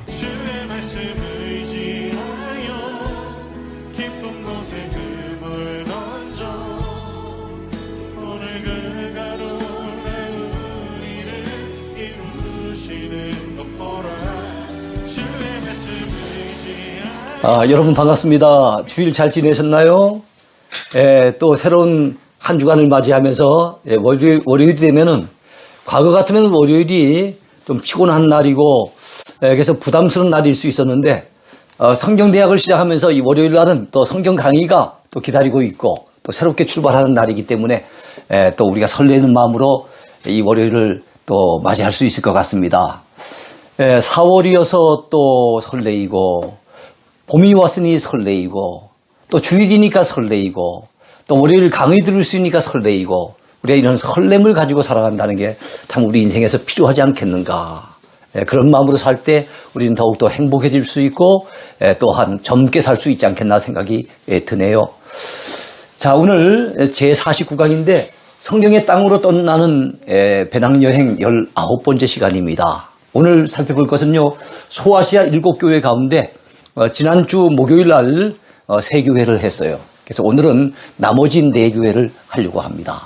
주의 말씀을 의지하여 깊은 곳에 금을 던져 오늘 그 가로에 우리를 이루시는 것 보라. 주의 말씀을 의지하여. 여러분 반갑습니다. 주일 잘 지내셨나요? 또 새로운 한 주간을 맞이하면서 월요일이 되면은 과거 같으면 월요일이 좀 피곤한 날이고 그래서 부담스러운 날일 수 있었는데 성경대학을 시작하면서 이 월요일 날은 또 성경 강의가 또 기다리고 있고 또 새롭게 출발하는 날이기 때문에 또 우리가 설레는 마음으로 이 월요일을 또 맞이할 수 있을 것 같습니다. 4월이어서 또 설레이고 봄이 왔으니 설레이고 또 주일이니까 설레이고 또 월요일 강의 들을 수 있으니까 설레이고 우리가 이런 설렘을 가지고 살아간다는 게 참 우리 인생에서 필요하지 않겠는가. 그런 마음으로 살 때 우리는 더욱더 행복해질 수 있고 또한 젊게 살 수 있지 않겠나 생각이 드네요. 자, 오늘 제49강인데 성경의 땅으로 떠나는 배낭여행 19번째 시간입니다. 오늘 살펴볼 것은요. 소아시아 7교회 가운데 지난주 목요일 날 3교회를 했어요. 그래서 오늘은 나머지 4교회를 하려고 합니다.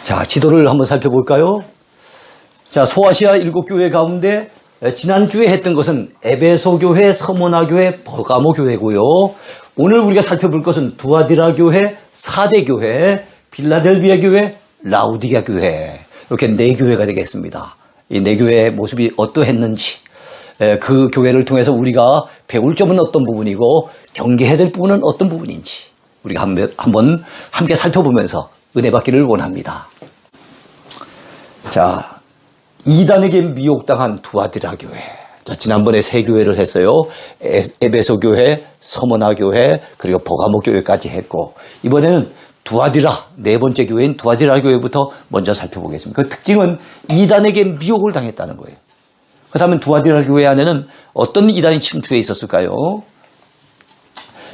자, 지도를 한번 살펴볼까요? 자, 소아시아 7교회 가운데 지난주에 했던 것은 에베소 교회, 서머나 교회, 버가모 교회고요. 오늘 우리가 살펴볼 것은 두아디라 교회, 사대 교회, 빌라델비아 교회, 라우디게아 교회. 이렇게 4교회가 되겠습니다. 이 4교회의 모습이 어떠했는지, 그 교회를 통해서 우리가 배울 점은 어떤 부분이고 경계해야 될 부분은 어떤 부분인지 우리가 한번 함께 살펴보면서 은혜 받기를 원합니다. 자, 이단에게 미혹당한 두아디라 교회. 자, 지난번에 3교회를 했어요. 에베소 교회, 서머나 교회, 그리고 버가모 교회까지 했고, 이번에는 두아디라, 4번째 교회인 두아디라 교회부터 먼저 살펴보겠습니다. 그 특징은 이단에게 미혹을 당했다는 거예요. 그렇다면 두아디라 교회 안에는 어떤 이단이 침투해 있었을까요?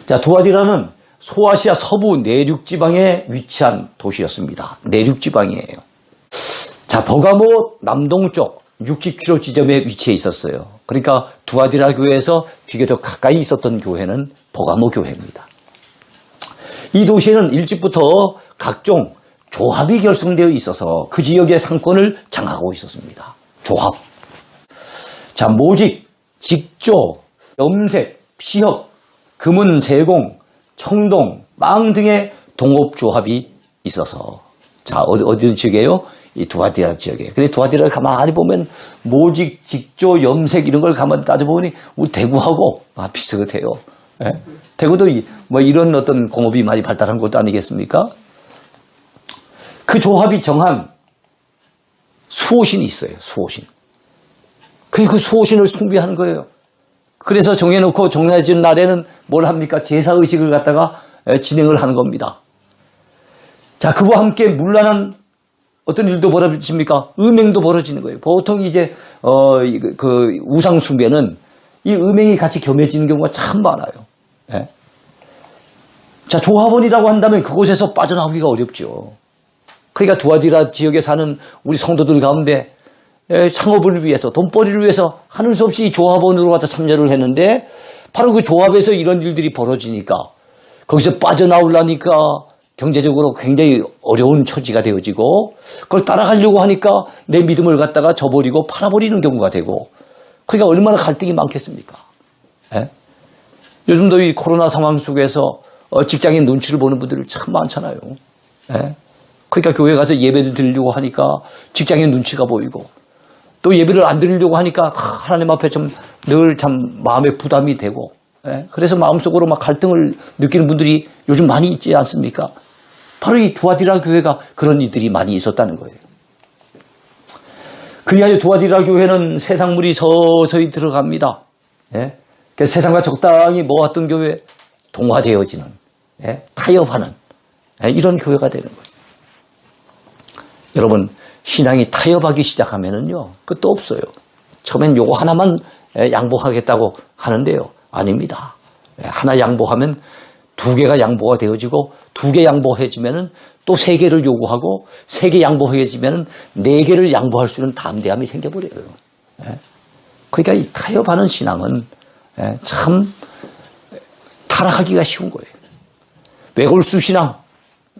자, 두아디라는 소아시아 서부 내륙 지방에 위치한 도시였습니다. 내륙 지방이에요. 자, 버가모 남동쪽 60km 지점에 위치해 있었어요. 그러니까 두아디라 교회에서 비교적 가까이 있었던 교회는 버가모 교회입니다. 이 도시에는 일찍부터 각종 조합이 결성되어 있어서 그 지역의 상권을 장악하고 있었습니다. 조합. 자, 모직, 직조, 염색, 피협, 금은, 세공, 청동, 망 등의 동업조합이 있어서, 자, 어디 지역이에요? 이 두아디라 지역에. 근데 두아디라를 가만히 보면 모직, 직조, 염색 이런 걸 가만히 따져보니 우리 대구하고 비슷해요. 예? 대구도 뭐 이런 어떤 공업이 많이 발달한 곳도 아니겠습니까? 그 조합이 정한 수호신이 있어요. 수호신. 그 수호신을 숭배하는 거예요. 그래서 정해놓고 정해진 날에는 뭘 합니까? 제사의식을 갖다가 진행을 하는 겁니다. 자, 그와 함께 문란한 어떤 일도 벌어집니까? 음행도 벌어지는 거예요. 보통 이제, 그 우상숭배는 이 음행이 같이 겸해지는 경우가 참 많아요. 예? 자, 조합원이라고 한다면 그곳에서 빠져나오기가 어렵죠. 그러니까 두아디라 지역에 사는 우리 성도들 가운데 창업을 위해서, 돈벌이를 위해서 하는 수 없이 조합원으로 갖다 참여를 했는데 바로 그 조합에서 이런 일들이 벌어지니까 거기서 빠져나오려니까 경제적으로 굉장히 어려운 처지가 되어지고 그걸 따라가려고 하니까 내 믿음을 갖다가 저버리고 팔아버리는 경우가 되고 그러니까 얼마나 갈등이 많겠습니까? 예? 요즘도 이 코로나 상황 속에서 직장인 눈치를 보는 분들이 참 많잖아요. 예? 그러니까 교회 가서 예배를 드리려고 하니까 직장인 눈치가 보이고 또 예배를 안 드리려고 하니까 하나님 앞에 좀 늘 참 마음에 부담이 되고 그래서 마음속으로 막 갈등을 느끼는 분들이 요즘 많이 있지 않습니까? 바로 이 두아디라 교회가 그런 일들이 많이 있었다는 거예요. 그리하여 두아디라 교회는 세상물이 서서히 들어갑니다. 그래서 세상과 적당히 모았던 교회 동화되어지는 타협하는 이런 교회가 되는 거예요. 여러분 신앙이 타협하기 시작하면은요 끝도 없어요. 처음엔 요거 하나만 양보하겠다고 하는데요. 아닙니다. 하나 양보하면 2개가 양보가 되어지고 2개 양보해지면은 또 3개를 요구하고 3개 양보해지면 4개를 양보할 수 있는 담대함이 생겨버려요. 예? 그러니까 이 타협하는 신앙은 참 타락하기가 쉬운 거예요. 외골수 신앙,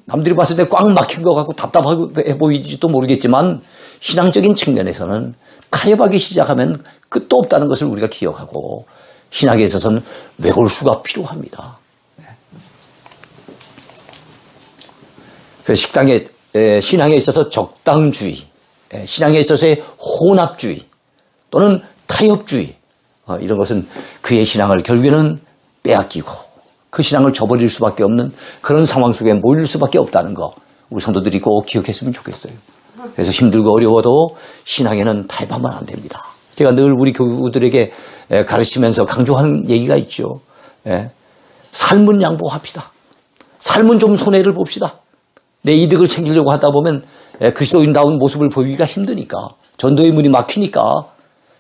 남들이 봤을 때 꽉 막힌 것 같고 답답해 보이지도 모르겠지만 신앙적인 측면에서는 타협하기 시작하면 끝도 없다는 것을 우리가 기억하고 신학에 있어서는 외골수가 필요합니다. 그래서 신앙에 있어서 적당주의, 신앙에 있어서의 혼합주의 또는 타협주의 이런 것은 그의 신앙을 결국에는 빼앗기고 그 신앙을 저버릴 수밖에 없는 그런 상황 속에 몰릴 수밖에 없다는 거 우리 성도들이 꼭 기억했으면 좋겠어요. 그래서 힘들고 어려워도 신앙에는 타협하면 안 됩니다. 제가 늘 우리 교우들에게 가르치면서 강조하는 얘기가 있죠. 삶은 양보합시다. 삶은 좀 손해를 봅시다. 내 이득을 챙기려고 하다 보면 그리스도인다운 모습을 보이기가 힘드니까 전도의 문이 막히니까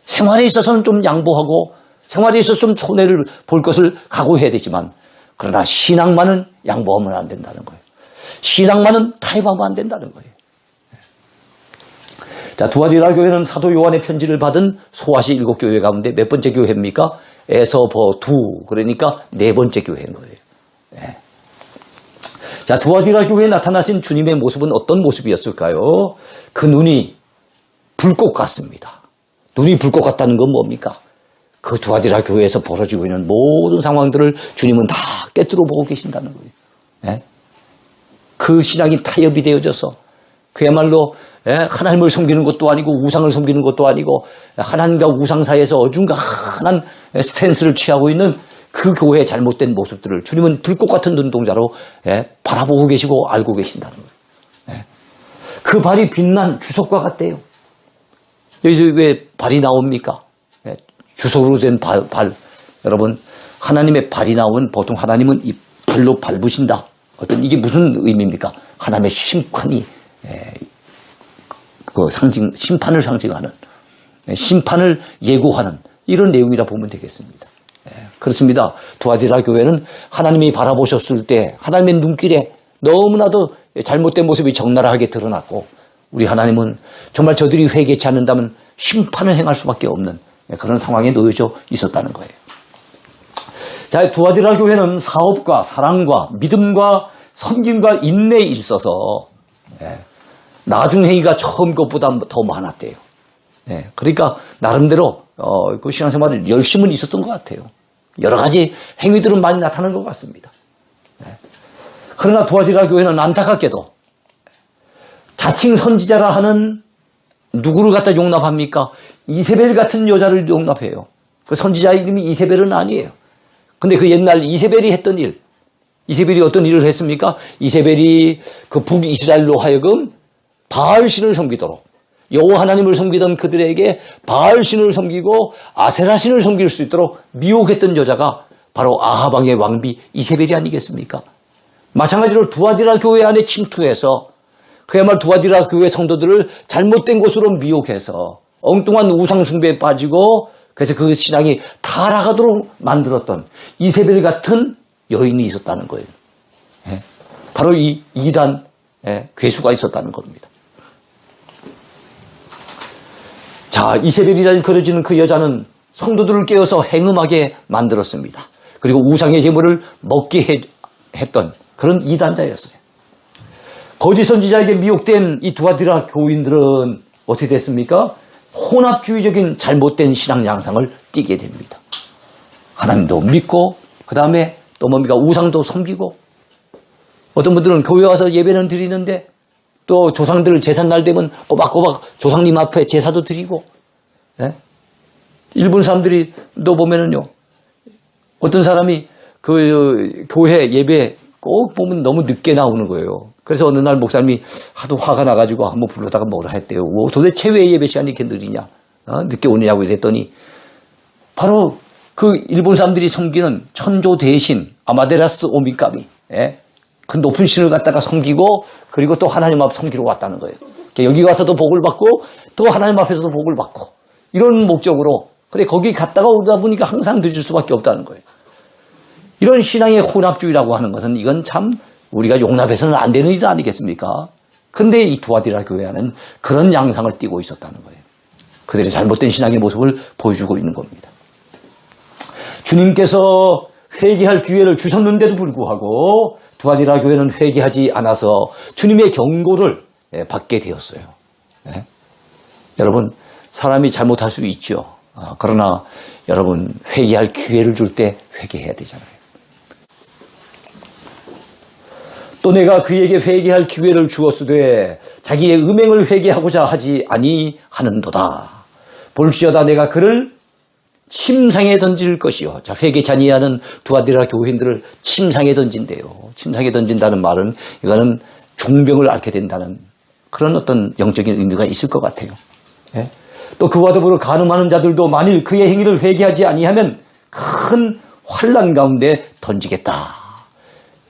생활에 있어서는 좀 양보하고 생활에 있어서 좀 손해를 볼 것을 각오해야 되지만 그러나 신앙만은 양보하면 안 된다는 거예요. 신앙만은 타협하면 안 된다는 거예요. 자, 두아디라 교회는 사도 요한의 편지를 받은 소아시 7교회 가운데 몇 번째 교회입니까? 에서버두, 그러니까 4번째 교회인 거예요. 네. 자, 두아디라 교회에 나타나신 주님의 모습은 어떤 모습이었을까요? 그 눈이 불꽃 같습니다. 눈이 불꽃 같다는 건 뭡니까? 그 두아디라 교회에서 벌어지고 있는 모든 상황들을 주님은 다 꿰뚫어 보고 계신다는 거예요. 네? 그 신앙이 타협이 되어져서 그야말로 하나님을 섬기는 것도 아니고 우상을 섬기는 것도 아니고 하나님과 우상 사이에서 어중간한 스탠스를 취하고 있는 그 교회의 잘못된 모습들을 주님은 불꽃 같은 눈동자로 바라보고 계시고 알고 계신다는 거예요. 그 발이 빛난 주석과 같대요. 여기서 왜 발이 나옵니까? 주석으로 된 발. 여러분, 하나님의 발이 나오면 보통 하나님은 이 발로 밟으신다. 이게 무슨 의미입니까? 하나님의 심판이 심판을 상징하는, 심판을 예고하는 이런 내용이라 보면 되겠습니다. 그렇습니다. 두아디라 교회는 하나님이 바라보셨을 때 하나님의 눈길에 너무나도 잘못된 모습이 적나라하게 드러났고 우리 하나님은 정말 저들이 회개치 않는다면 심판을 행할 수밖에 없는 그런 상황에 놓여져 있었다는 거예요. 자, 두아디라 교회는 사업과 사랑과 믿음과 섬김과 인내에 있어서 나중행위가 처음 것보다 더 많았대요. 그러니까 나름대로 그 신앙생활을 열심은 있었던 것 같아요. 여러 가지 행위들은 많이 나타나는 것 같습니다. 그러나 두아디라 교회는 안타깝게도 자칭 선지자라 하는 누구를 갖다 용납합니까? 이세벨 같은 여자를 용납해요. 그 선지자 이름이 이세벨은 아니에요. 근데 그 옛날 이세벨이 했던 일, 이세벨이 어떤 일을 했습니까? 이세벨이 그 북이스라엘로 하여금 바알신을 섬기도록 여호와 하나님을 섬기던 그들에게 바알신을 섬기고 아세라신을 섬길 수 있도록 미혹했던 여자가 바로 아하방의 왕비 이세벨이 아니겠습니까? 마찬가지로 두아디라 교회 안에 침투해서 그야말로 두아디라 교회 성도들을 잘못된 곳으로 미혹해서 엉뚱한 우상 숭배에 빠지고 그래서 그 신앙이 타락하도록 만들었던 이세벨 같은 여인이 있었다는 거예요. 바로 이 이단 괴수가 있었다는 겁니다. 자, 이세벨이라는 그려지는 그 여자는 성도들을 깨워서 행음하게 만들었습니다. 그리고 우상의 제물을 먹게 했던 그런 이단자였어요. 거짓 선지자에게 미혹된 이 두아디라 교인들은 어떻게 됐습니까? 혼합주의적인 잘못된 신앙 양상을 띠게 됩니다. 하나님도 믿고 그 다음에 또 뭡니까? 우상도 섬기고 어떤 분들은 교회 와서 예배는 드리는데 또 조상들 제삿날 되면 꼬박꼬박 조상님 앞에 제사도 드리고 일본 사람들이 또 보면은요 어떤 사람이 그 교회 예배 꼭 보면 너무 늦게 나오는 거예요. 그래서 어느 날 목사님이 하도 화가 나가지고 한번 불러다가 뭐라 했대요. 도대체 왜 예배 시간이 이렇게 느리냐? 늦게 오느냐고 이랬더니 바로 그 일본 사람들이 섬기는 천조 대신 아마데라스 오미카미 그 높은 신을 갖다가 섬기고 그리고 또 하나님 앞 섬기러 왔다는 거예요. 여기 가서도 복을 받고 또 하나님 앞에서도 복을 받고 이런 목적으로 그래 거기 갔다가 오다 보니까 항상 늦을 수밖에 없다는 거예요. 이런 신앙의 혼합주의라고 하는 것은 이건 참 우리가 용납해서는 안 되는 일 아니겠습니까? 근데 이 두아디라 교회는 그런 양상을 띠고 있었다는 거예요. 그들의 잘못된 신앙의 모습을 보여주고 있는 겁니다. 주님께서 회개할 기회를 주셨는데도 불구하고 두아디라 교회는 회개하지 않아서 주님의 경고를 받게 되었어요. 네? 여러분, 사람이 잘못할 수 있죠. 그러나 여러분, 회개할 기회를 줄 때 회개해야 되잖아요. 또 내가 그에게 회개할 기회를 주었으되 자기의 음행을 회개하고자 하지 아니하는도다. 볼지어다 내가 그를 침상에 던질 것이요. 자, 회개치 아니하는 두아디라 교회인들을 침상에 던진대요. 침상에 던진다는 말은 이거는 중병을 앓게 된다는 그런 어떤 영적인 의미가 있을 것 같아요. 예? 또 그와 더불어 간음하는 자들도 만일 그의 행위를 회개하지 아니하면 큰 환난 가운데 던지겠다.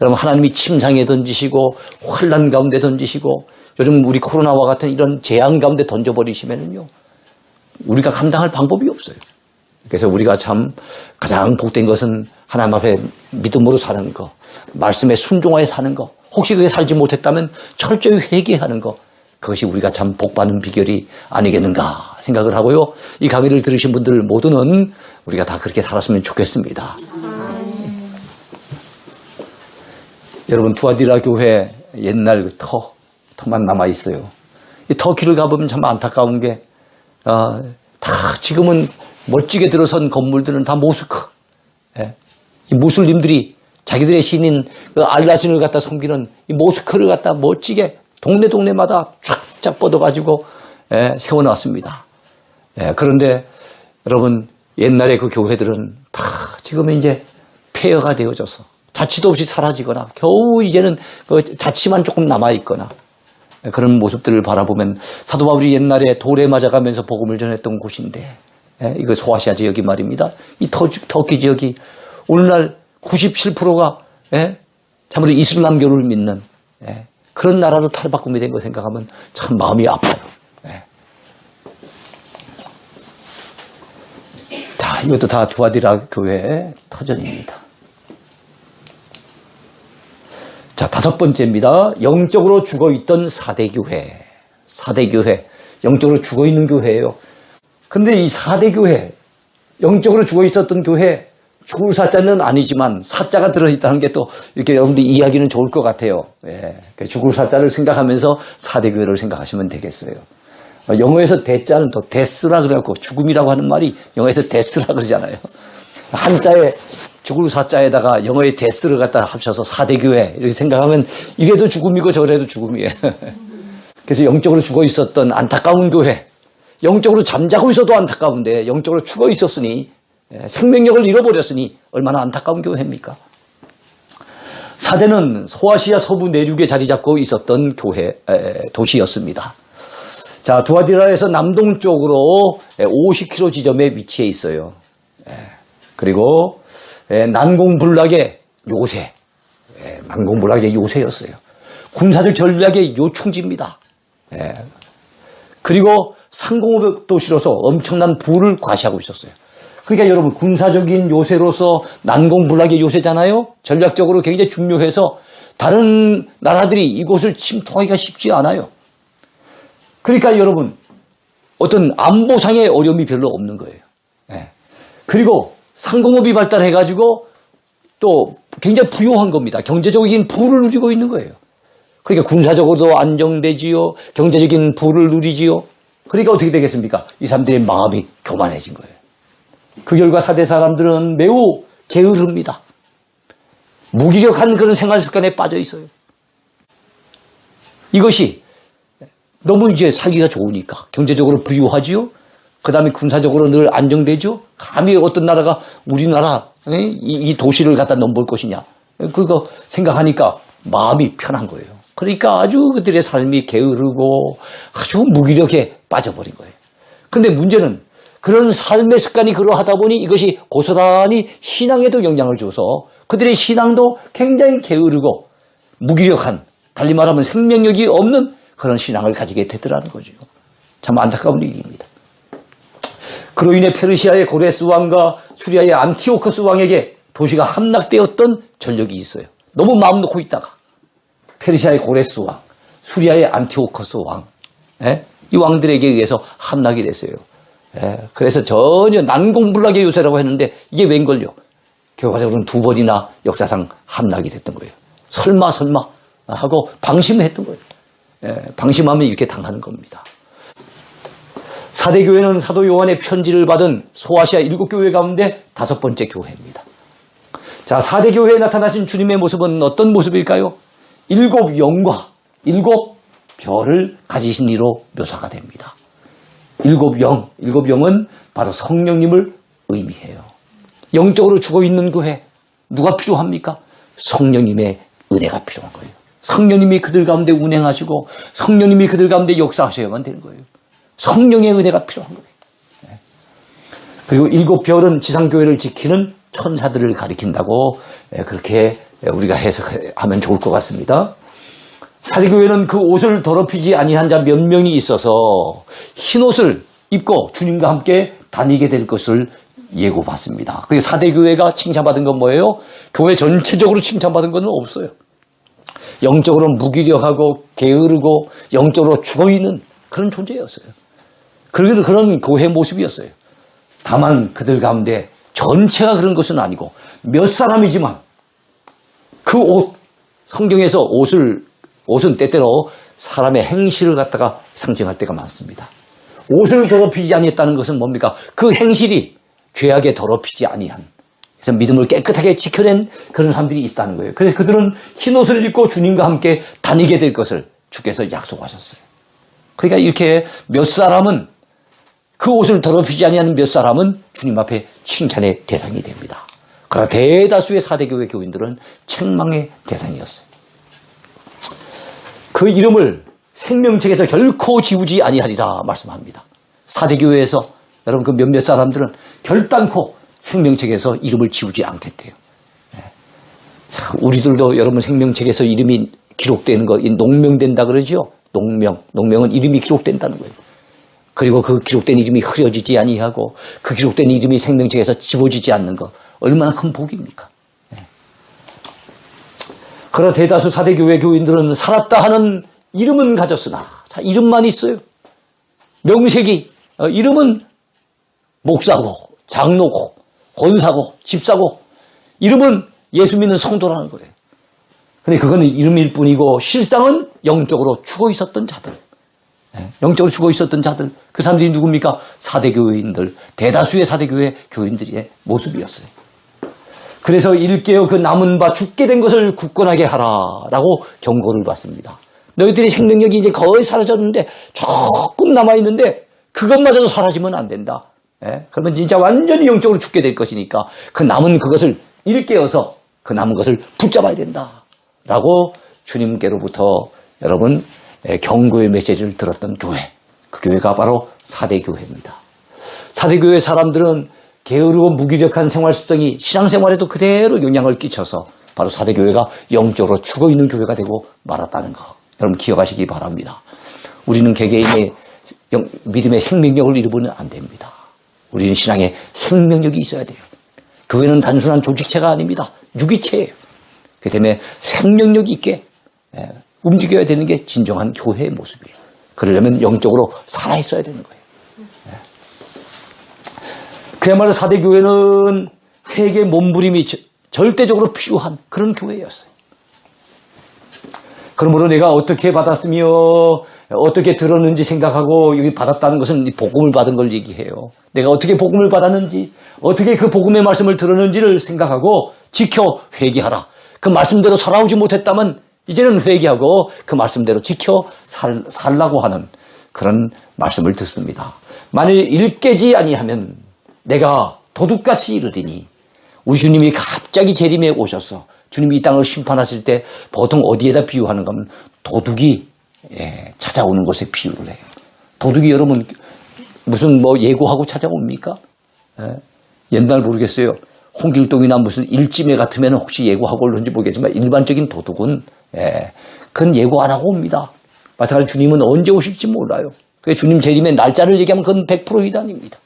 여러분, 하나님이 침상에 던지시고 환난 가운데 던지시고 요즘 우리 코로나와 같은 이런 재앙 가운데 던져버리시면은요, 우리가 감당할 방법이 없어요. 그래서 우리가 참 가장 복된 것은 하나님 앞에 믿음으로 사는 거, 말씀에 순종하여 사는 거, 혹시 그게 살지 못했다면 철저히 회개하는 거, 그것이 우리가 참 복받는 비결이 아니겠는가 생각을 하고요. 이 강의를 들으신 분들 모두는 우리가 다 그렇게 살았으면 좋겠습니다. 여러분, 두아디라 교회 옛날 그 터만 남아있어요. 이 터키를 가보면 참 안타까운 게, 다 지금은 멋지게 들어선 건물들은 다 모스크. 예. 이 무슬림들이 자기들의 신인 그 알라신을 갖다 섬기는 이 모스크를 갖다 멋지게 동네마다 쫙쫙 뻗어가지고 세워놨습니다. 예. 그런데 여러분, 옛날에 그 교회들은 다 지금은 이제 폐허가 되어져서 자취도 없이 사라지거나 겨우 이제는 그 자취만 조금 남아있거나 그런 모습들을 바라보면 사도 바울이 옛날에 돌에 맞아가면서 복음을 전했던 곳인데, 이거 소아시아 지역이 말입니다. 이 터키 지역이 오늘날 97%가 참으로 이슬람교를 믿는 그런 나라로 탈바꿈이 된 거 생각하면 참 마음이 아파요. 자, 이것도 다 두아디라 교회의 터전입니다. 자, 5번째입니다. 영적으로 죽어있던 4대 교회. 4대 교회. 영적으로 죽어있는 교회예요. 근데 이 4대 교회, 영적으로 죽어있었던 교회, 죽을 사자는 아니지만 사자가 들어있다는 게 또 이렇게 여러분들 이해하기는 좋을 것 같아요. 예. 죽을 사자를 생각하면서 4대 교회를 생각하시면 되겠어요. 영어에서 대자는 또 데스라 그래갖고 죽음이라고 하는 말이 영어에서 데스라 그러잖아요. 한자에 죽을 사자에다가 영어의 데스를 갖다 합쳐서 4대 교회 이렇게 생각하면 이래도 죽음이고 저래도 죽음이에요. 그래서 영적으로 죽어 있었던 안타까운 교회, 영적으로 잠자고 있어도 안타까운데 영적으로 죽어 있었으니 생명력을 잃어버렸으니 얼마나 안타까운 교회입니까? 사대는 소아시아 서부 내륙에 자리 잡고 있었던 교회 도시였습니다. 자, 두아디라에서 남동쪽으로 50km 지점에 위치해 있어요. 그리고 난공불락의 요새, 난공불락의 요새였어요. 군사적 전략의 요충지입니다. 그리고 상공업 도시로서 엄청난 부를 과시하고 있었어요. 그러니까 여러분, 군사적인 요새로서 난공불락의 요새잖아요. 전략적으로 굉장히 중요해서 다른 나라들이 이곳을 침투하기가 쉽지 않아요. 그러니까 여러분, 어떤 안보상의 어려움이 별로 없는 거예요. 그리고 상공업이 발달해가지고 또 굉장히 부유한 겁니다. 경제적인 부를 누리고 있는 거예요. 그러니까 군사적으로도 안정되지요. 경제적인 부를 누리지요. 그러니까 어떻게 되겠습니까? 이 사람들의 마음이 교만해진 거예요. 그 결과 4대 사람들은 매우 게으릅니다. 무기력한 그런 생활 습관에 빠져 있어요. 이것이 너무 이제 살기가 좋으니까 경제적으로 부유하지요. 그 다음에 군사적으로 늘 안정되죠. 감히 어떤 나라가 우리나라 이 도시를 갖다 넘볼 것이냐. 그거 생각하니까 마음이 편한 거예요. 그러니까 아주 그들의 삶이 게으르고 아주 무기력에 빠져버린 거예요. 근데 문제는 그런 삶의 습관이 그러하다 보니 이것이 고스란히 신앙에도 영향을 줘서 그들의 신앙도 굉장히 게으르고 무기력한, 달리 말하면 생명력이 없는 그런 신앙을 가지게 되더라는 거죠. 참 안타까운 일입니다. 그로 인해 페르시아의 고레스 왕과 수리아의 안티오코스 왕에게 도시가 함락되었던 전력이 있어요. 너무 마음 놓고 있다가 페르시아의 고레스 왕, 수리아의 안티오코스 왕, 이 왕들에게 의해서 함락이 됐어요. 그래서 전혀 난공불락의 요새라고 했는데 이게 웬걸요? 결과적으로는 2번이나 역사상 함락이 됐던 거예요. 설마 하고 방심했던 거예요. 방심하면 이렇게 당하는 겁니다. 사대교회는 사도 요한의 편지를 받은 소아시아 7교회 가운데 5번째 교회입니다. 자, 사대교회에 나타나신 주님의 모습은 어떤 모습일까요? 7 영과 7 별을 가지신 이로 묘사가 됩니다. 7 영은 바로 성령님을 의미해요. 영적으로 죽어있는 교회, 누가 필요합니까? 성령님의 은혜가 필요한 거예요. 성령님이 그들 가운데 운행하시고 성령님이 그들 가운데 역사하셔야만 되는 거예요. 성령의 은혜가 필요한 거예요. 그리고 7 별은 지상교회를 지키는 천사들을 가리킨다고 그렇게 우리가 해석하면 좋을 것 같습니다. 사대교회는 그 옷을 더럽히지 아니한 자 몇 명이 있어서 흰 옷을 입고 주님과 함께 다니게 될 것을 예고받습니다. 그래서 사대교회가 칭찬받은 건 뭐예요? 교회 전체적으로 칭찬받은 건 없어요. 영적으로 무기력하고 게으르고 영적으로 죽어있는 그런 존재였어요. 그런 교회 모습이었어요. 다만 그들 가운데 전체가 그런 것은 아니고 몇 사람이지만 그 옷, 성경에서 옷은 때때로 사람의 행실을 갖다가 상징할 때가 많습니다. 옷을 더럽히지 아니했다는 것은 뭡니까? 그 행실이 죄악에 더럽히지 아니한, 그래서 믿음을 깨끗하게 지켜낸 그런 사람들이 있다는 거예요. 그래서 그들은 흰 옷을 입고 주님과 함께 다니게 될 것을 주께서 약속하셨어요. 그러니까 이렇게 몇 사람은, 그 옷을 더럽히지 아니하는 몇 사람은 주님 앞에 칭찬의 대상이 됩니다. 그러나 대다수의 사대교회 교인들은 책망의 대상이었어요. 그 이름을 생명책에서 결코 지우지 아니하리라 말씀합니다. 사대교회에서 여러분 그 몇몇 사람들은 결단코 생명책에서 이름을 지우지 않겠대요. 자, 우리들도 여러분 생명책에서 이름이 기록되는 거, 농명된다 그러죠. 농명은 이름이 기록된다는 거예요. 그리고 그 기록된 이름이 흐려지지 아니하고 그 기록된 이름이 생명책에서 지워지지 않는 것, 얼마나 큰 복입니까? 그러나 대다수 사대교회 교인들은 살았다 하는 이름은 가졌으나, 자, 이름만 있어요. 명색이, 이름은 목사고, 장로고, 권사고, 집사고, 이름은 예수 믿는 성도라는 거예요. 근데 그거는 이름일 뿐이고 실상은 영적으로 죽어 있었던 자들. 영적으로 죽어 있었던 자들. 그 사람들이 누굽니까? 사대교회인들, 대다수의 사대교회 교인들의 모습이었어요. 그래서 일깨어 그 남은 바 죽게 된 것을 굳건하게 하라라고 경고를 받습니다. 너희들의 생명력이 이제 거의 사라졌는데 조금 남아있는데 그것마저도 사라지면 안 된다. 그러면 진짜 완전히 영적으로 죽게 될 것이니까 그 남은 그것을 일깨어서 그 남은 것을 붙잡아야 된다. 라고 주님께로부터 여러분 경고의 메시지를 들었던 교회. 그 교회가 바로 사대교회입니다. 사대교회 사람들은 게으르고 무기력한 생활 습성이 신앙생활에도 그대로 영향을 끼쳐서 바로 사대교회가 영적으로 죽어있는 교회가 되고 말았다는 거. 여러분 기억하시기 바랍니다. 우리는 개개인의 믿음의 생명력을 잃어버리면 안 됩니다. 우리는 신앙에 생명력이 있어야 돼요. 교회는 단순한 조직체가 아닙니다. 유기체예요. 그 때문에 생명력이 있게 움직여야 되는 게 진정한 교회의 모습이에요. 그러려면 영적으로 살아있어야 되는 거예요. 그야말로 사대교회는 회개 몸부림이 절대적으로 필요한 그런 교회였어요. 그러므로 내가 어떻게 받았으며 어떻게 들었는지 생각하고 여기 받았다는 것은 복음을 받은 걸 얘기해요. 내가 어떻게 복음을 받았는지, 어떻게 그 복음의 말씀을 들었는지를 생각하고 지켜 회개하라. 그 말씀대로 살아오지 못했다면 이제는 회개하고 그 말씀대로 지켜 살라고 하는 그런 말씀을 듣습니다. 만일 일깨지 아니하면 내가 도둑같이 이르리니, 우리 주님이 갑자기 재림에 오셔서 주님이 이 땅을 심판하실 때 보통 어디에다 비유하는가 하면 도둑이 찾아오는 것에 비유를 해요. 도둑이 여러분 무슨 예고하고 찾아옵니까? 옛날 모르겠어요. 홍길동이나 무슨 일지매 같으면 혹시 예고하고 올는지 모르겠지만 일반적인 도둑은 그건 예고 안 하고 옵니다. 마찬가지로 주님은 언제 오실지 몰라요. 그래서 주님 재림의 날짜를 얘기하면 그건 100% 이단입니다.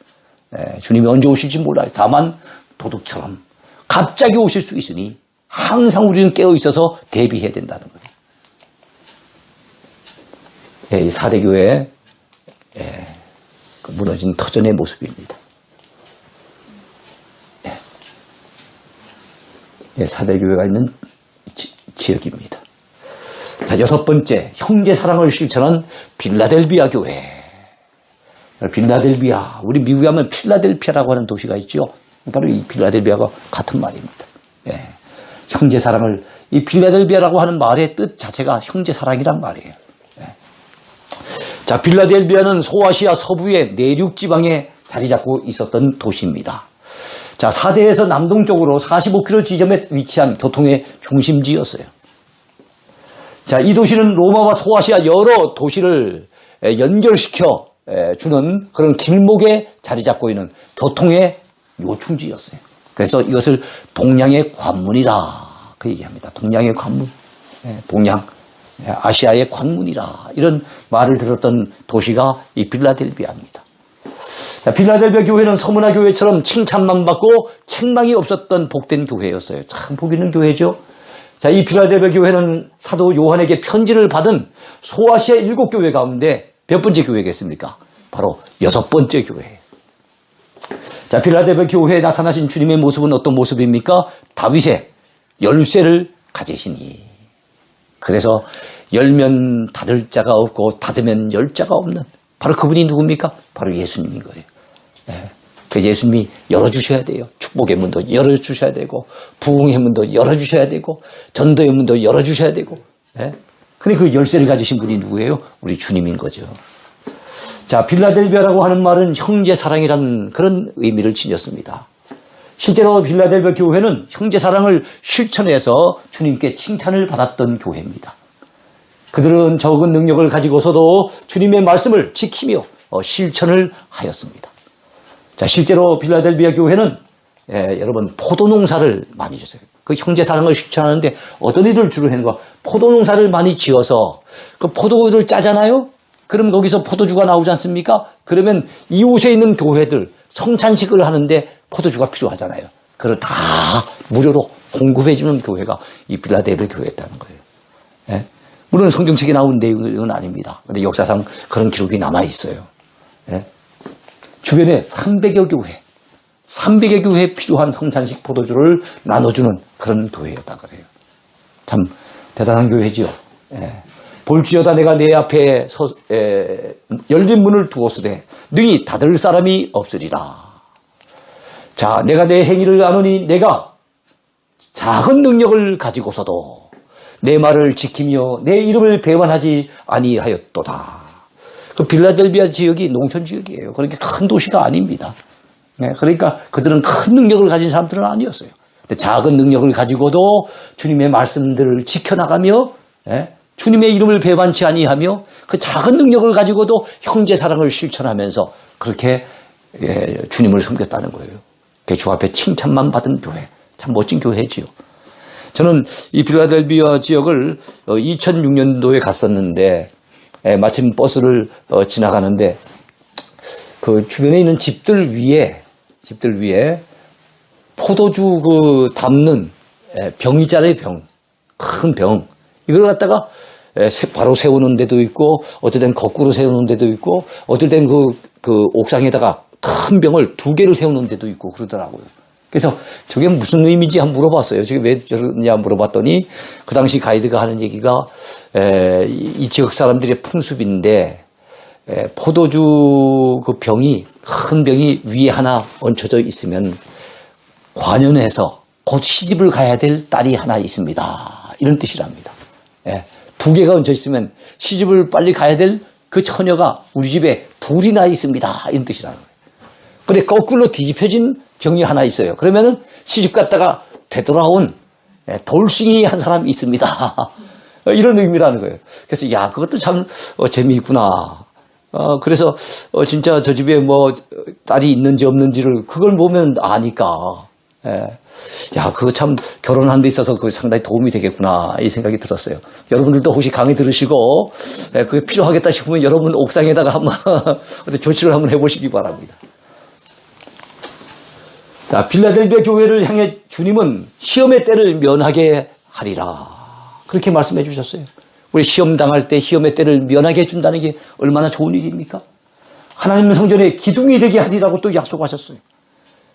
주님이 언제 오실지 몰라요. 다만 도둑처럼 갑자기 오실 수 있으니 항상 우리는 깨어 있어서 대비해야 된다는 거예요. 이 4대 교회 그 무너진 터전의 모습입니다. 4대 교회가 있는 지역입니다. 자, 6번째, 형제 사랑을 실천한 빌라델비아 교회. 빌라델비아, 우리 미국에 하면 필라델피아라고 하는 도시가 있죠. 바로 이 빌라델비아가 같은 말입니다. 형제 사랑을, 이 빌라델비아라고 하는 말의 뜻 자체가 형제 사랑이란 말이에요. 자, 빌라델비아는 소아시아 서부의 내륙 지방에 자리 잡고 있었던 도시입니다. 자, 4대에서 남동쪽으로 45km 지점에 위치한 교통의 중심지였어요. 자, 이 도시는 로마와 소아시아 여러 도시를 연결시켜 주는 그런 길목에 자리 잡고 있는 교통의 요충지였어요. 그래서 이것을 동양의 관문이라 그 얘기합니다. 동양의 관문, 동양, 아시아의 관문이라 이런 말을 들었던 도시가 이 빌라델비아입니다. 자, 빌라델비아 교회는 서문화 교회처럼 칭찬만 받고 책망이 없었던 복된 교회였어요. 참 복 있는 교회죠. 자, 이 빌라델비아 교회는 사도 요한에게 편지를 받은 소아시아 7교회 가운데 몇 번째 교회겠습니까? 바로 6번째 교회예요. 자, 빌라델비아 교회에 나타나신 주님의 모습은 어떤 모습입니까? 다윗의 열쇠를 가지시니. 그래서 열면 닫을 자가 없고 닫으면 열 자가 없는 바로 그분이 누굽니까? 바로 예수님인 거예요. 그래서 예수님이 열어주셔야 돼요. 축복의 문도 열어주셔야 되고 부흥의 문도 열어주셔야 되고 전도의 문도 열어주셔야 되고. 근데 그 열쇠를 가지신 분이 누구예요? 우리 주님인 거죠. 자, 빌라델비아라고 하는 말은 형제 사랑이라는 그런 의미를 지녔습니다. 실제로 빌라델비아 교회는 형제 사랑을 실천해서 주님께 칭찬을 받았던 교회입니다. 그들은 적은 능력을 가지고서도 주님의 말씀을 지키며 실천을 하였습니다. 자, 실제로 빌라델비아 교회는 여러분 포도농사를 많이 졌어요. 그 형제 사랑을 실천하는데 어떤 일을 주로 하는가? 포도농사를 많이 지어서 그 포도를 짜잖아요. 그럼 거기서 포도주가 나오지 않습니까? 그러면 이웃에 있는 교회들 성찬식을 하는데 포도주가 필요하잖아요. 그걸 다 무료로 공급해주는 교회가 이 빌라델비아 교회였다는 거예요. 물론 성경책에 나온 내용은 아닙니다. 그런데 역사상 그런 기록이 남아있어요. 주변에 300여 교회, 300여 교회에 필요한 성찬식 포도주를 나눠주는 그런 교회였다 그래요. 참 대단한 교회지요. 볼지어다 내가 내 앞에 열린 문을 두었으되 능히 닫을 사람이 없으리라. 자, 내가 내 행위를 아노니 내가 작은 능력을 가지고서도 내 말을 지키며 내 이름을 배반하지 아니하였도다. 그 빌라델비아 지역이 농촌 지역이에요. 그렇게 큰 도시가 아닙니다. 그러니까 그들은 큰 능력을 가진 사람들은 아니었어요. 근데 작은 능력을 가지고도 주님의 말씀들을 지켜나가며 주님의 이름을 배반치 아니하며 그 작은 능력을 가지고도 형제 사랑을 실천하면서 그렇게 주님을 섬겼다는 거예요. 주 앞에 칭찬만 받은 교회. 참 멋진 교회지요. 저는 이 빌라델비아 지역을 2006년도에 갔었는데 마침 버스를 지나가는데 그 주변에 있는 집들 위에 포도주 그 담는 병 있잖아요. 큰 병. 이걸 갖다가 바로 세우는 데도 있고 어떨 땐 거꾸로 세우는 데도 있고 어떨 땐 그 옥상에다가 큰 병을 2개를 세우는 데도 있고 그러더라고요. 그래서 저게 무슨 의미인지 한번 물어봤어요. 저게 왜 저러냐 물어봤더니 그 당시 가이드가 하는 얘기가 이 지역 사람들의 풍습인데 포도주 그 병이 큰 병이 위에 하나 얹혀져 있으면 관연해서 곧 시집을 가야 될 딸이 하나 있습니다. 이런 뜻이랍니다. 2개가 얹혀 있으면 시집을 빨리 가야 될 그 처녀가 우리 집에 2이나 있습니다. 이런 뜻이라는 거예요. 근데 거꾸로 뒤집혀진 병이 하나 있어요. 그러면은 시집 갔다가 되돌아온 돌싱이 한 사람이 있습니다. 이런 의미라는 거예요. 그래서 야, 그것도 참 재미있구나. 그래서 진짜 저 집에 뭐 딸이 있는지 없는지를 그걸 보면 아니까. 야, 그거 참 결혼하는 데 있어서 그 상당히 도움이 되겠구나 이 생각이 들었어요. 여러분들도 혹시 강의 들으시고 그게 필요하겠다 싶으면 여러분 옥상에다가 한번 조치를 한번 해보시기 바랍니다. 자, 빌라델비아 교회를 향해 주님은 시험의 때를 면하게 하리라. 그렇게 말씀해 주셨어요. 우리 시험 당할 때 시험의 때를 면하게 해준다는 게 얼마나 좋은 일입니까? 하나님 성전에 기둥이 되게 하리라고 또 약속하셨어요.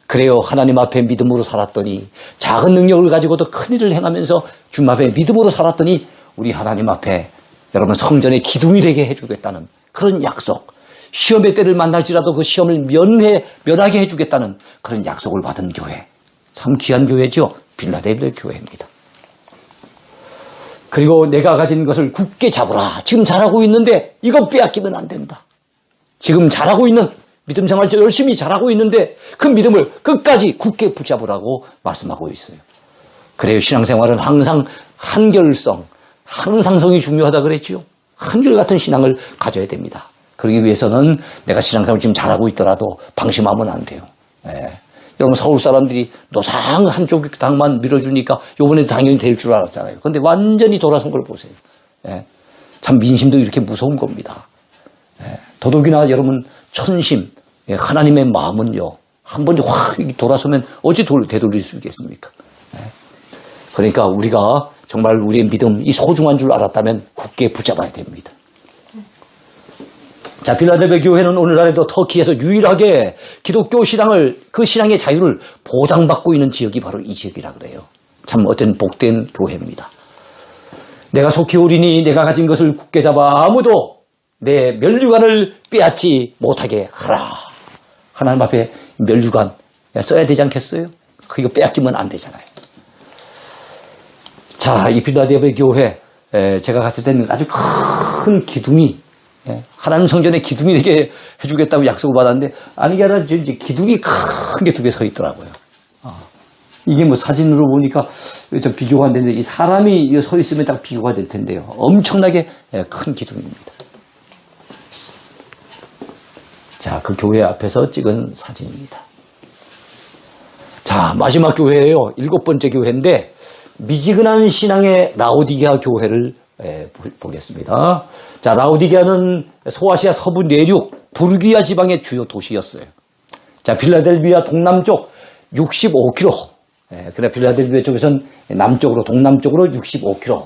그래요. 하나님 앞에 믿음으로 살았더니 작은 능력을 가지고도 큰 일을 행하면서 주님 앞에 믿음으로 살았더니 우리 하나님 앞에 여러분 성전에 기둥이 되게 해주겠다는 그런 약속. 시험의 때를 만날지라도 그 시험을 면하게 해주겠다는 그런 약속을 받은 교회. 참 귀한 교회죠. 빌라델비아 교회입니다. 그리고 내가 가진 것을 굳게 잡으라. 지금 잘하고 있는데 이거 빼앗기면 안 된다. 지금 잘하고 있는 믿음 생활 열심히 잘하고 있는데 그 믿음을 끝까지 굳게 붙잡으라고 말씀하고 있어요. 그래요. 신앙생활은 항상 한결성, 항상성이 중요하다 그랬죠. 한결같은 신앙을 가져야 됩니다. 그러기 위해서는 내가 신앙생활 지금 잘하고 있더라도 방심하면 안 돼요. 여러분 서울 사람들이 노상 한쪽 당만 밀어주니까 요번에 당연히 될 줄 알았잖아요. 그런데 완전히 돌아선 걸 보세요. 참 민심도 이렇게 무서운 겁니다. 더더욱이나 여러분 천심, 하나님의 마음은요. 한 번 확 돌아서면 어찌 되돌릴 수 있겠습니까? 그러니까 우리가 정말 우리의 믿음, 이 소중한 줄 알았다면 굳게 붙잡아야 됩니다. 자, 빌라델비아 교회는 오늘날에도 터키에서 유일하게 기독교 신앙을, 그 신앙의 자유를 보장받고 있는 지역이 바로 이 지역이라 그래요. 참 어떤 복된 교회입니다. 내가 속히 오리니 내가 가진 것을 굳게 잡아 아무도 내 면류관을 빼앗지 못하게 하라. 하나님 앞에 면류관 써야 되지 않겠어요? 그거 빼앗기면 안 되잖아요. 자, 이 빌라델비아 교회 제가 갔을 때는 아주 큰 기둥이 하나님 성전에 기둥이 되게 해주겠다고 약속을 받았는데 아니게 아니라 이제 기둥이 큰 게 두 개 서 있더라고요. 이게 뭐 사진으로 보니까 좀 비교가 안 되는데 이 사람이 서 있으면 딱 비교가 될 텐데요. 엄청나게 큰 기둥입니다. 자, 그 교회 앞에서 찍은 사진입니다. 자, 마지막 교회예요. 7번째 교회인데 미지근한 신앙의 라오디게아 교회를 보겠습니다. 자, 라오디게아는 소아시아 서부 내륙 부르기아 지방의 주요 도시였어요. 자, 빌라델비아 동남쪽 65km. 그래 빌라델비아 쪽에서는 남쪽으로 동남쪽으로 65km.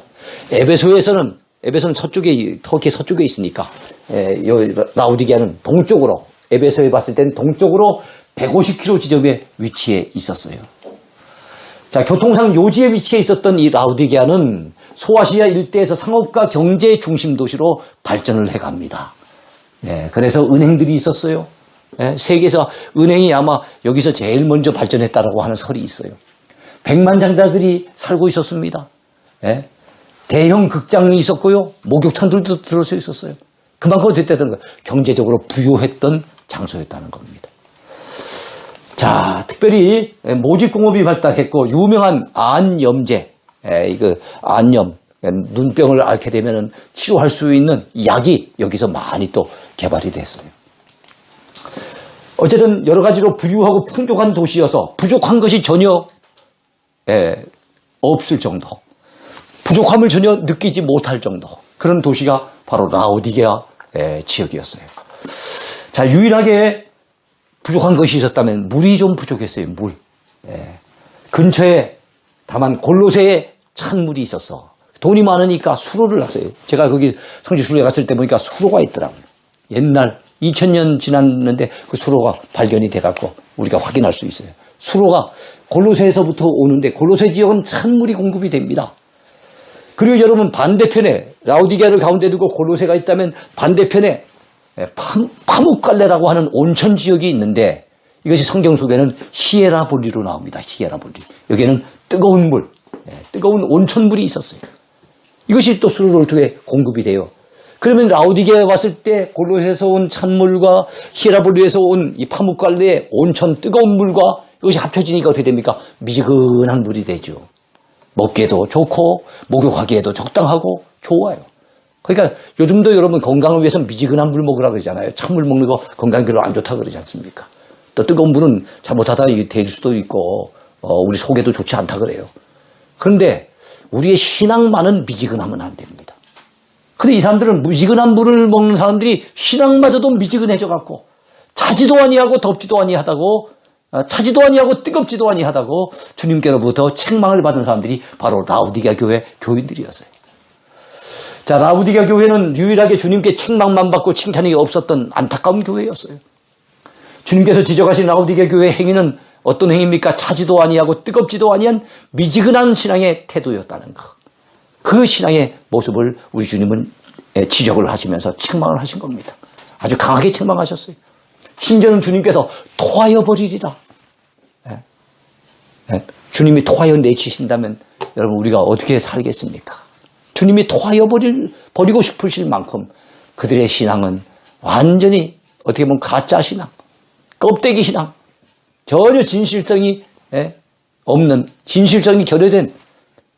에베소는 서쪽에 터키 서쪽에 있으니까 라오디게아는 동쪽으로 에베소에 봤을 때는 동쪽으로 150km 지점에 위치해 있었어요. 자, 교통상 요지에 위치해 있었던 이 라오디게아는 소아시아 일대에서 상업과 경제의 중심 도시로 발전을 해갑니다. 그래서 은행들이 있었어요. 세계에서 은행이 아마 여기서 제일 먼저 발전했다라고 하는 설이 있어요. 백만장자들이 살고 있었습니다. 대형 극장이 있었고요. 목욕탕들도 들어서 있었어요. 그만큼 어땠다는 거예요. 경제적으로 부유했던 장소였다는 겁니다. 자, 특별히 모직공업이 발달했고 유명한 안염제, 이거 안염, 눈병을 앓게 되면 치료할 수 있는 약이 여기서 많이 또 개발이 됐어요. 어쨌든 여러 가지로 부유하고 풍족한 도시여서 부족한 것이 전혀 없을 정도, 부족함을 전혀 느끼지 못할 정도 그런 도시가 바로 라오디게아 지역이었어요. 자, 유일하게 부족한 것이 있었다면 물이 좀 부족했어요. 물. 근처에 다만 골로새에 찬물이 있어서 돈이 많으니까 수로를 놨어요. 제가 거기 성지 수로에 갔을 때 보니까 수로가 있더라고요. 옛날 2000년 지났는데 그 수로가 발견이 돼갖고 우리가 확인할 수 있어요. 수로가 골로새에서부터 오는데 골로새 지역은 찬물이 공급이 됩니다. 그리고 여러분 반대편에 라오디게아를 가운데 두고 골로새가 있다면 반대편에 파묵갈레라고 하는 온천 지역이 있는데 이것이 성경 속에는 히에라볼리로 나옵니다. 히에라볼리. 여기에는 뜨거운 물, 뜨거운 온천물이 있었어요. 이것이 또 수로를 통해 공급이 돼요. 그러면 라오디게아에 왔을 때 골로새에서 온 찬물과 히에라볼리에서 온 이 파묵갈레의 온천 뜨거운 물과 이것이 합쳐지니까 어떻게 됩니까? 미지근한 물이 되죠. 먹기에도 좋고 목욕하기에도 적당하고 좋아요. 그러니까 요즘도 여러분 건강을 위해서 미지근한 물 먹으라 그러잖아요. 찬물 먹는 거 건강에 별로 안 좋다 그러지 않습니까? 또 뜨거운 물은 잘못하다 될 수도 있고 우리 속에도 좋지 않다 그래요. 그런데 우리의 신앙만은 미지근하면 안 됩니다. 근데 이 사람들은 미지근한 물을 먹는 사람들이 신앙마저도 미지근해져 갖고 차지도 아니하고 덥지도 아니하다고 차지도 아니하고 뜨겁지도 아니하다고 주님께로부터 책망을 받은 사람들이 바로 라오디게아 교회 교인들이었어요. 자, 라우디게아 교회는 유일하게 주님께 책망만 받고 칭찬이 없었던 안타까운 교회였어요. 주님께서 지적하신 라우디게아 교회의 행위는 어떤 행위입니까? 차지도 아니하고 뜨겁지도 아니한 미지근한 신앙의 태도였다는 것. 그 신앙의 모습을 우리 주님은 지적을 하시면서 책망을 하신 겁니다. 아주 강하게 책망하셨어요. 심지어는 주님께서 토하여 버리리라. 주님이 토하여 내치신다면 여러분 우리가 어떻게 살겠습니까? 주님이 토하여 버리고 싶으실 만큼 그들의 신앙은 완전히 어떻게 보면 가짜 신앙, 껍데기 신앙, 전혀 진실성이 없는, 진실성이 결여된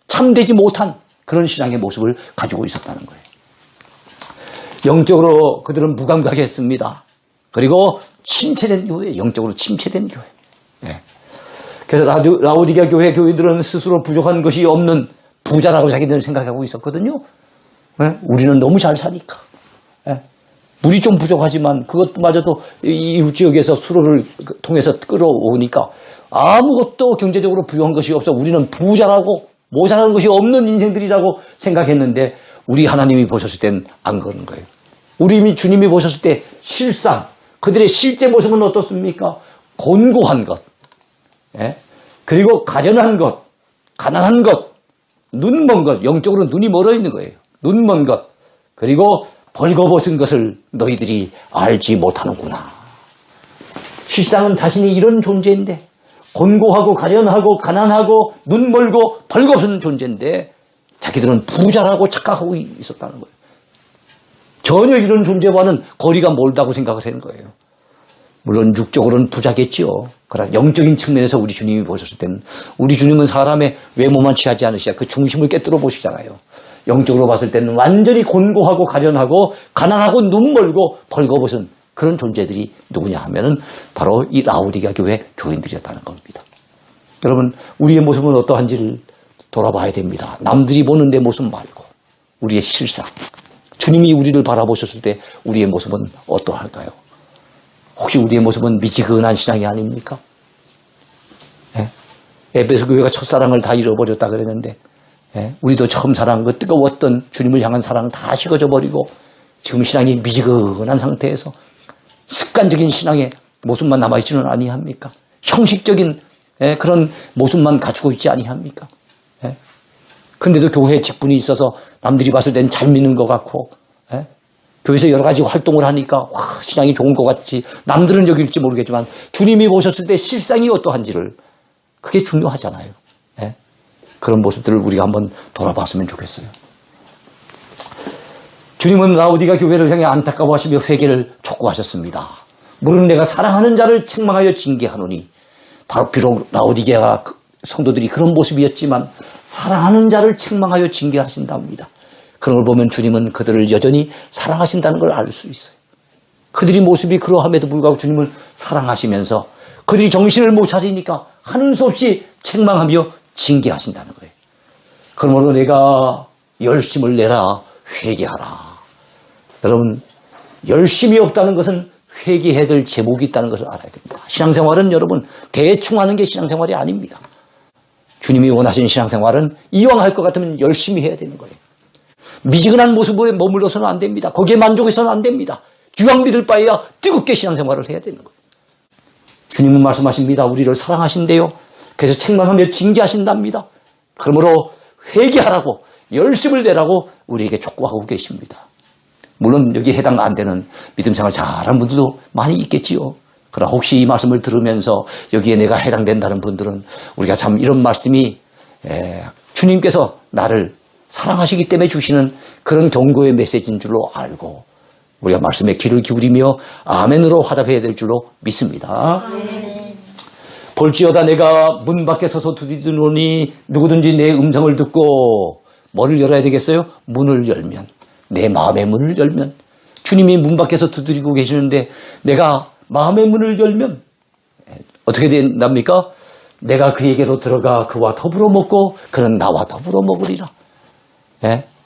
참되지 못한 그런 신앙의 모습을 가지고 있었다는 거예요. 영적으로 그들은 무감각했습니다. 그리고 침체된 교회, 영적으로 침체된 교회. 그래서 라우디게아 교회 교인들은 스스로 부족한 것이 없는 부자라고 자기들은 생각하고 있었거든요. 우리는 너무 잘 사니까. 물이 좀 부족하지만 그것마저도 이웃 지역에서 수로를 통해서 끌어오니까 아무것도 경제적으로 부유한 것이 없어 우리는 부자라고 모자라는 것이 없는 인생들이라고 생각했는데 우리 하나님이 보셨을 땐 안 그런 거예요. 우리 주님이 보셨을 때 실상 그들의 실제 모습은 어떻습니까? 곤고한 것, 그리고 가련한 것, 가난한 것, 눈먼 것, 영적으로 눈이 멀어 있는 거예요. 눈먼 것, 그리고 벌거벗은 것을 너희들이 알지 못하는구나. 실상은 자신이 이런 존재인데 곤고하고 가련하고 가난하고 눈멀고 벌거벗은 존재인데 자기들은 부자라고 착각하고 있었다는 거예요. 전혀 이런 존재와는 거리가 멀다고 생각을 하는 거예요. 물론 육적으로는 부자겠지요. 그러나 영적인 측면에서 우리 주님이 보셨을 때는 우리 주님은 사람의 외모만 취하지 않으시자 그 중심을 깨뜨려 보시잖아요. 영적으로 봤을 때는 완전히 곤고하고 가련하고 가난하고 눈멀고 벌거벗은 그런 존재들이 누구냐 하면은 바로 이 라우디게아 교회 교인들이었다는 겁니다. 여러분 우리의 모습은 어떠한지를 돌아봐야 됩니다. 남들이 보는 내 모습 말고 우리의 실상. 주님이 우리를 바라보셨을 때 우리의 모습은 어떠할까요? 혹시 우리의 모습은 미지근한 신앙이 아닙니까? 에베소 교회가 첫사랑을 다 잃어버렸다 그랬는데 우리도 처음 사랑한 그 뜨거웠던 주님을 향한 사랑 다 식어져 버리고 지금 신앙이 미지근한 상태에서 습관적인 신앙의 모습만 남아있지는 아니합니까? 형식적인 그런 모습만 갖추고 있지 아니합니까? 근데도 교회에 직분이 있어서 남들이 봤을 땐 잘 믿는 것 같고 교회에서 여러 가지 활동을 하니까 와, 신앙이 좋은 것 같지 남들은 여길지 모르겠지만 주님이 보셨을 때 실상이 어떠한지를 그게 중요하잖아요. 그런 모습들을 우리가 한번 돌아봤으면 좋겠어요. 주님은 라우디게아 교회를 향해 안타까워하시며 회개를 촉구하셨습니다. 물론 내가 사랑하는 자를 책망하여 징계하노니 바로 비록 라우디게아 성도들이 그런 모습이었지만 사랑하는 자를 책망하여 징계하신답니다. 그런 걸 보면 주님은 그들을 여전히 사랑하신다는 걸 알 수 있어요. 그들이 모습이 그러함에도 불구하고 주님을 사랑하시면서 그들이 정신을 못 차리니까 하는 수 없이 책망하며 징계하신다는 거예요. 그러므로 내가 열심을 내라 회개하라. 여러분 열심이 없다는 것은 회개해야 될 제목이 있다는 것을 알아야 됩니다. 신앙생활은 여러분 대충 하는 게 신앙생활이 아닙니다. 주님이 원하시는 신앙생활은 이왕 할 것 같으면 열심히 해야 되는 거예요. 미지근한 모습에 머물러서는 안 됩니다. 거기에 만족해서는 안 됩니다. 유황 믿을 바에야 뜨겁게 신앙생활을 해야 되는 거예요. 주님은 말씀하십니다. 우리를 사랑하신대요. 그래서 책망하며 징계하신답니다. 그러므로 회개하라고 열심을 내라고 우리에게 촉구하고 계십니다. 물론 여기 해당 안 되는 믿음생활 잘하는 분들도 많이 있겠지요. 그러나 혹시 이 말씀을 들으면서 여기에 내가 해당된다는 분들은 우리가 참 이런 말씀이 주님께서 나를 사랑하시기 때문에 주시는 그런 경고의 메시지인 줄로 알고 우리가 말씀에 귀를 기울이며 아멘으로 화답해야 될 줄로 믿습니다. 볼지어다 내가 문 밖에 서서 두드리노니 누구든지 내 음성을 듣고 뭐를 열어야 되겠어요? 문을 열면 내 마음의 문을 열면 주님이 문 밖에서 두드리고 계시는데 내가 마음의 문을 열면 어떻게 된답니까? 내가 그에게로 들어가 그와 더불어 먹고 그는 나와 더불어 먹으리라.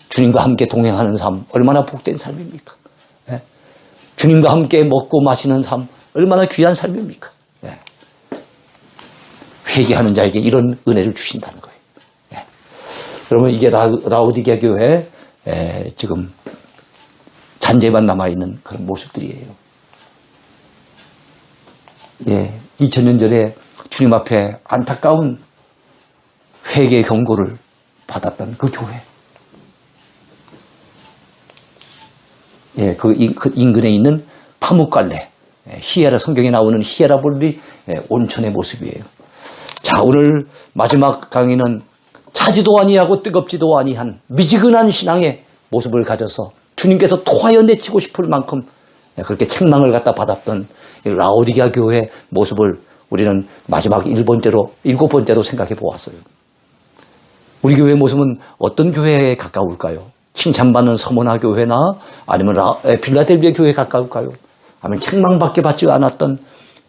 주님과 함께 동행하는 삶 얼마나 복된 삶입니까? 주님과 함께 먹고 마시는 삶 얼마나 귀한 삶입니까? 회개하는 자에게 이런 은혜를 주신다는 거예요. 여러분 이게 라우디게아 교회 지금 잔재만 남아있는 그런 모습들이에요. 2000년 전에 주님 앞에 안타까운 회개 경고를 받았던 그 교회. 그 인근에 있는 파묵갈래, 히에라, 성경에 나오는 히에라볼리 온천의 모습이에요. 자, 오늘 마지막 강의는 차지도 아니하고 뜨겁지도 아니한 미지근한 신앙의 모습을 가져서 주님께서 토하여 내치고 싶을 만큼 그렇게 책망을 갖다 받았던 라오디게아 교회의 모습을 우리는 마지막 7번째로 생각해 보았어요. 우리 교회의 모습은 어떤 교회에 가까울까요? 칭찬받는 서머나 교회나 아니면 필라델비아 교회에 가까울까요? 아니면 책망밖에 받지 않았던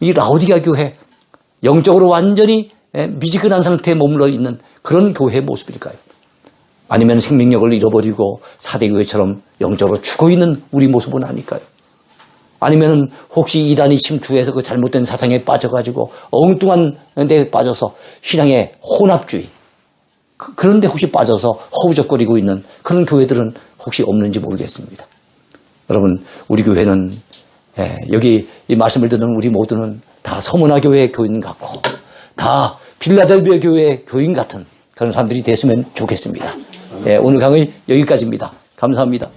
이 라오디게아 교회, 영적으로 완전히 미지근한 상태에 머물러 있는 그런 교회의 모습일까요? 아니면 생명력을 잃어버리고 사대교회처럼 영적으로 죽어 있는 우리 모습은 아닐까요? 아니면 혹시 이단이 침투해서 그 잘못된 사상에 빠져가지고 엉뚱한 데 빠져서 신앙의 혼합주의, 그런데 혹시 빠져서 허우적거리고 있는 그런 교회들은 혹시 없는지 모르겠습니다. 여러분, 우리 교회는 여기 이 말씀을 듣는 우리 모두는 다 서머나 교회의 교인 같고 다 필라델비아 교회의 교인 같은 그런 사람들이 됐으면 좋겠습니다. 오늘 강의 여기까지입니다. 감사합니다.